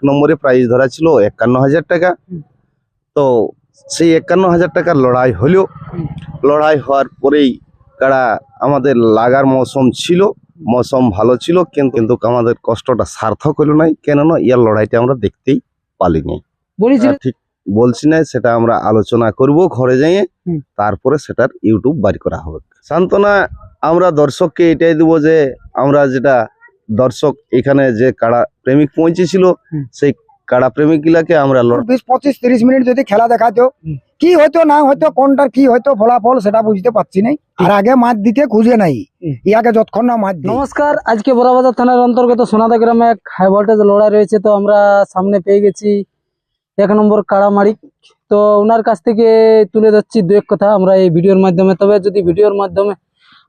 নম্বরে প্রাইজ ধরা ছিল ৫১,০০০ টাকা। তো সেই ৫১,০০০ টাকার লড়াই হলো। লড়াই হওয়ার পরেই কাড়া আমাদের লাগার মৌসুম ছিল, মৌসুম ভালো ছিল, কিন্তু আমাদের কষ্টটা সার্থক হলো নাই, কেননা ইয়ার লড়াইটা আমরা দেখতেই পালিনি। ঠিক বলছি না, সেটা আমরা আলোচনা করব ঘরে যাইয়ে, তারপরে সেটার ইউটিউব বাড়ি করা হবে। সান্ত্বনা আমরা দর্শককে এটাই দেবো যে আমরা যেটা দর্শক এখানে যে কাড়া প্রেমিক পৌঁছেছিল, সেই কাড়া প্রেমিক গুলাকে আমরা ২০-২৫-৩০ মিনিট যদি খেলা দেখাতো, কি হয়তো না হয়তো, কোনটার কি হয়তো ফলাফল সেটা বুঝতে পারছি না। আর আগে মাঠ দিতে খুঁজে নাই, ইয়াকে যতক্ষণ না মাঠ। নমস্কার, আজকে বড়বাজার থানার অন্তর্গত সোনাদা গ্রামে এক হাই ভোল্টেজ লড়াই রয়েছে। তো আমরা সামনে পেয়ে গেছি ১ নম্বর কাড়া মালিক। তো ওনার কাছ থেকে তুলে ধরছি দু এক কথা আমরা এই ভিডিওর মাধ্যমে। তবে যদি ভিডিওর মাধ্যমে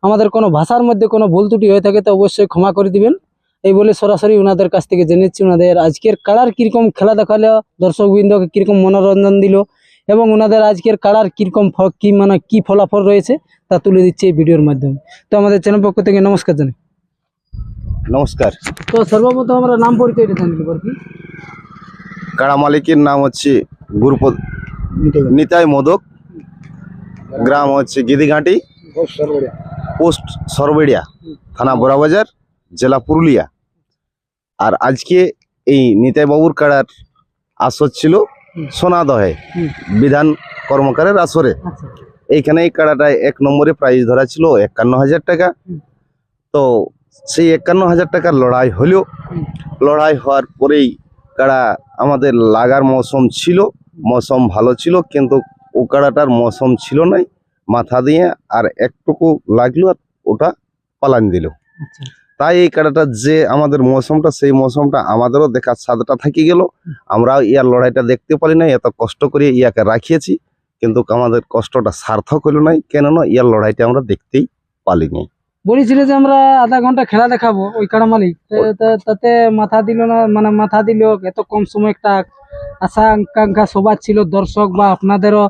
আমাদের কোনো ভাষার মধ্যে কোনো ভুল ত্রুটি হয়ে থাকে তো অবশ্যই ক্ষমা করে দিবেন। এই বলে সরাসরি ওনাদের কাছ থেকে জেনেছি ওনাদের আজকের কাড়ার কিরকম খেলা দেখালো, দর্শকবৃন্দকে কিরকম মনোরঞ্জন দিল, এবং ওনাদের আজকের কাড়ার কিরকম কি ফলাফল রয়েছে তা তুলে দিচ্ছে এই ভিডিওর মাধ্যমে। তো আমাদের চ্যানেল পক্ষ থেকে নমস্কার জানাই। নমস্কার। তো সর্বপ্রথম আমরা নাম পরিচয় জানতে পারছি। কাড়া মালিকের নাম হচ্ছে গুরুপদ নিতাই মোদক, গ্রাম হচ্ছে গিদিঘাটি, পোস্ট সরবেড়িয়া, থানা বড়বাজার, জেলা পুরুলিয়া। আর আজকে এই নিতাই বাবুর কাড়ার আসর ছিল সোনাদহে বিধান কর্মকারের আসরে। এইখানে এই কাড়াটায় ১ নম্বরে প্রাইজ ধরা ছিল ৫১,০০০ টাকা। তো সেই ৫১,০০০ টাকার লড়াই হলো। লড়াই হওয়ার পরেই কাড়া আমাদের লাগার মৌসুম ছিল, মৌসুম ভালো ছিল, কিন্তু ও কাড়াটার মৌসুম ছিল নাই, মাথা দিয়ে আর একটুকু লাগলো আর ওটা পালান দিল। তাই এই কাড়াটা যে আমাদের মৌসুমটা, সেই মৌসুমটা আমাদেরও দেখার স্বাদটা থাকি গেল। আমরাও ইয়ার লড়াইটা দেখতে পারি নাই, এত কষ্ট করে ইয়াকে রাখিয়েছি, কিন্তু আমাদের কষ্টটা সার্থক হলো নাই, কেননা ইয়ার লড়াইটা আমরা দেখতেই পারিনি। বলেছিল যে আমরা আধা ঘন্টা খেলা দেখাবো, ওই কাড়া মালিক তাতে মাথা দিল না, মানে মাথা দিল এত কম সময়। একটা আশা আকাঙ্ক্ষা সবার ছিল, দর্শক বা আপনাদেরও,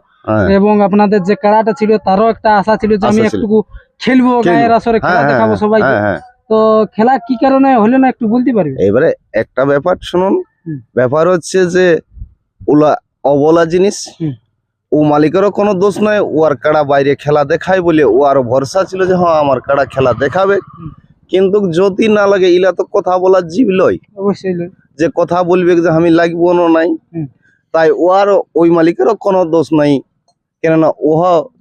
এবং আপনাদের যে কাড়াটা ছিল তারও একটা আশা ছিল যে আমি একটু খেলবো, গায়ের আসরে খেলা দেখাবো সবাইকে। তো খেলা কি কারণে হলো না একটু বলতে পারবে? এবারে একটা ব্যাপার শুনুন, ব্যাপার হচ্ছে যে ওলা অবলা জিনিস, ও মালিকেরও কোনো দোষ নয়, ও আর কাড়া বাইরে খেলা দেখায় বলে ও আরো ভরসা ছিল যে হ্যাঁ আমার কাড়া খেলা দেখাবে। কিন্তু যদি না লাগে, ইলা তো কথা বলার জীব লয়, অবশ্যই যে কথা বলবে যে আমি লাগবো না নাই। তাই ও আর ওই মালিকেরও কোনো দোষ নাই, কেননা ও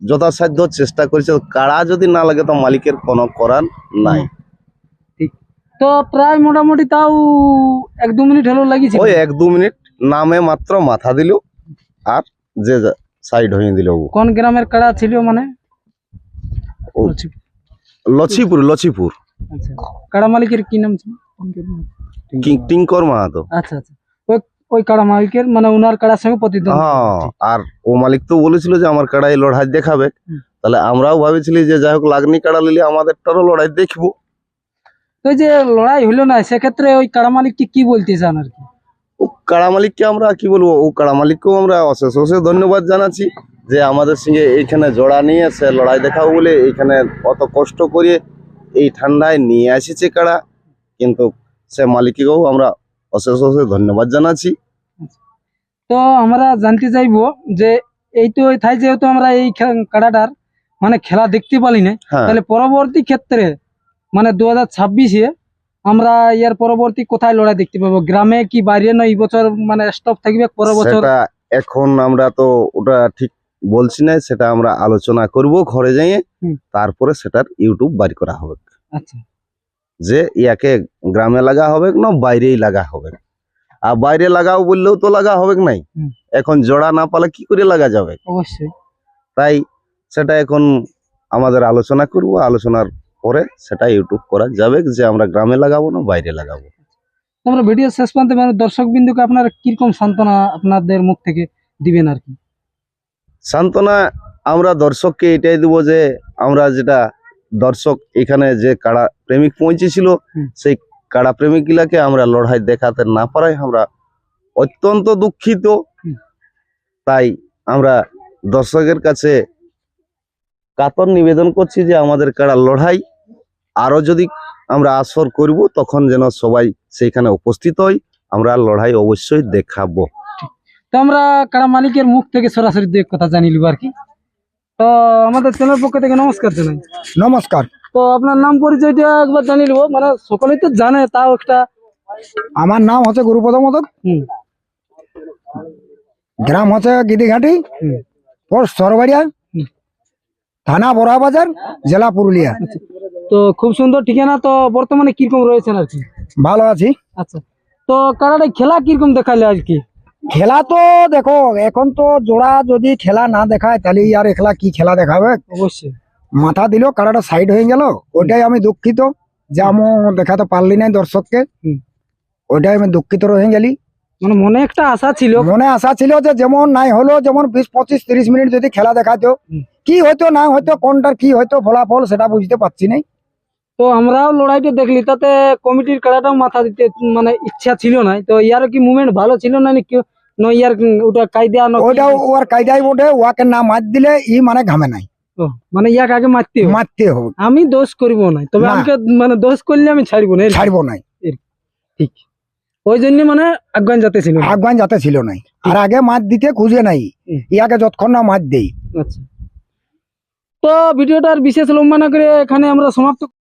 যথাসাধ্য চেষ্টা করেছে। কাড়া যদি না লাগে তো মালিকের কোনো করার নাই। তো প্রায় মোটামুটি তাও ১-২ মিনিট হলো লাগিয়েছে। ওই ১-২ মিনিট নামে মাত্র মাথা দিল আর যে সাইড হয়ে দিল। কোন গ্রামের কাড়া ছিল? মানে লছিপুর। আচ্ছা, কাড়া মালিকের কি নাম ছিল? টিঙ্কর মাহাতো। আচ্ছা আচ্ছা, ওই কাড়া মালিকের মানে ওনার কাড়ার সঙ্গে প্রতিদ্বন্দ্বিতা। হ্যাঁ, আর ও মালিক তো বলেছিল যে আমার কাড়াই লড়াই দেখাবে। তাহলে আমরাও ভাবেছিলি যে যাই হোক লাগনি কাড়া নিলে আমাদেরটারও লড়াই দেখবো। ওই যে লড়াই হইলো না, সেক্ষেত্রে ওই কাড়া মালিককে কি বলতে চান আর কি? ও কাড়া মালিককে আমরা কি বলবো, ও কাড়া মালিককেও আমরা অশেষ ধন্যবাদ জানাচ্ছি যে আমাদের সঙ্গে এইখানে জোড়া নিয়ে সে লড়াই দেখাবো বলে এইখানে অত কষ্ট করে এই ঠান্ডায় নিয়ে আসিছে কাড়া। কিন্তু সে মালিককেও আমরা অশেষ ধন্যবাদ জানাচ্ছি। তো আমরা জানতে চাইবো যে এই তো থাই যেহেতু আমরা এই কাড়াটার মানে খেলা দেখতে পারি না, তাহলে পরবর্তী ক্ষেত্রে মানে 2026-এ আমরা ইয়ার পরবর্তী কোথায় লড়াই দেখতে পাবো? গ্রামে কি বাইরে? না এই বছর মানে স্টপ থাকবে পরের বছর? এখন আমরা তো ওটা ঠিক বলছি না, সেটা আমরা আলোচনা করব ঘরে যাইয়ে, তারপরে সেটার ইউটিউব বাড়ি করা হবে। আচ্ছা, যে ইয়াকে গ্রামে লাগা হবে না বাইরেই লাগা হবে। আর বাইরে লাগাও বললেও তো লাগা হবে নাই, এখন জোড়া না পালে কি করে লাগা যাবে? অবশ্যই। তাই সেটা এখন আমাদের আলোচনা করব, আলোচনার পরে সেটা ইউটিউব করা যাবে যে আমরা গ্রামে লাগাবো না বাইরে লাগাবো। আমরা ভিডিও শেষ প্রান্তে মানে দর্শক বিন্দুকে আপনারা কিরকম সান্ত্বনা আপনাদের মুখ থেকে দিবেন আর কি? সান্ত্বনা আমরা দর্শককে এটাই দেবো যে আমরা যেটা দর্শক এখানে যে কাড়া প্রেমিক পৌঁছেছিল, সেই কাড়া প্রেমিক গুলাকে আমরা লড়াই দেখাতে না পারাই আমরা অত্যন্ত দুঃখিত। তাই আমরা দর্শকের কাছে কাতর নিবেদন করছি যে আমাদের কাড়া লড়াই আরো যদি আমরা আসর করব তখন যেন সবাই সেইখানে উপস্থিত হই, আমরা লড়াই অবশ্যই দেখাবো। তো আমরা কারা মালিকের মুখ থেকে সরাসরি দু এক কথা জানি লিব আর কি। তো আমাদের চ্যানেল পক্ষ থেকে নমস্কার জানাই। নমস্কার। তো আপনার নাম পরিচয়টা একবার জানিয়ে নেবো, মানে সকলেই তো জানে, তাও একটা। আমার নাম হচ্ছে গুরুপদ মোদক, হুম গ্রাম হচ্ছে গিদিঘাটি, হুম। পোস্ট সরবাড়িয়া, থানা বড়াবাজার, জেলা পুরুলিয়া। তো খুব সুন্দর ঠিকানা। তো বর্তমানে কিরকম রয়েছেন আর কি? ভালো আছি। আচ্ছা, তো কারাটা খেলা কিরকম দেখালে আর কি? খেলা তো দেখো, এখন তো জোড়া যদি খেলা না দেখায় তাহলে আর একলা কি খেলা দেখাবে। অবশ্যই। মাথা দিল, কারাটা সাইড হয়ে গেল, ওইটাই আমি দুঃখিত যে আমি দেখাতে পারলি না দর্শককে। হুম। ওইটাই আমি দুঃখিত রয়ে গেলি। মানে মনে একটা আশা ছিল। মনে আশা ছিল যে যেমন নাই হলো, যেমন 20-25-30 মিনিট যদি খেলা দেখাতো, হুম। কি হয়তো না হয়তো, কোনটার কি হয়তো ফলাফল সেটা বুঝতে পারছি না। তো আমরাও লড়াইটা দেখলি, তাতে কমিটির কারাটাও মাথা দিতে মানে ইচ্ছা ছিল না। তো ইয়ারও কি মুভমেন্ট ভালো ছিল না নাকি? ইয়ার ওটা কায়দা না কি? ওইটাও ওর কায়দায় বটে, ওয়াকে না মার দিলে ই মানে ঘামে নাই, ও, মানে ইয়াকে আগে মারতে হবে। মারতে হবে। আমি দোষ করিব না, তবে না। আমাকে মানে দোষ করলে আমি ছাড়বো না। ছাড়বো নাই, ঠিক। ওই জন্য মানে আজ্ঞান যাতে ছিল না। আগুয়ান যাতে ছিল নাই, আর আগে মার দিতে খুঁজে নাই, হুম। ইয়াকে যতক্ষণ না মার দেই। আচ্ছা, তো ভিডিওটার বিশেষ লম্বা না করে এখানে আমরা সমাপ্ত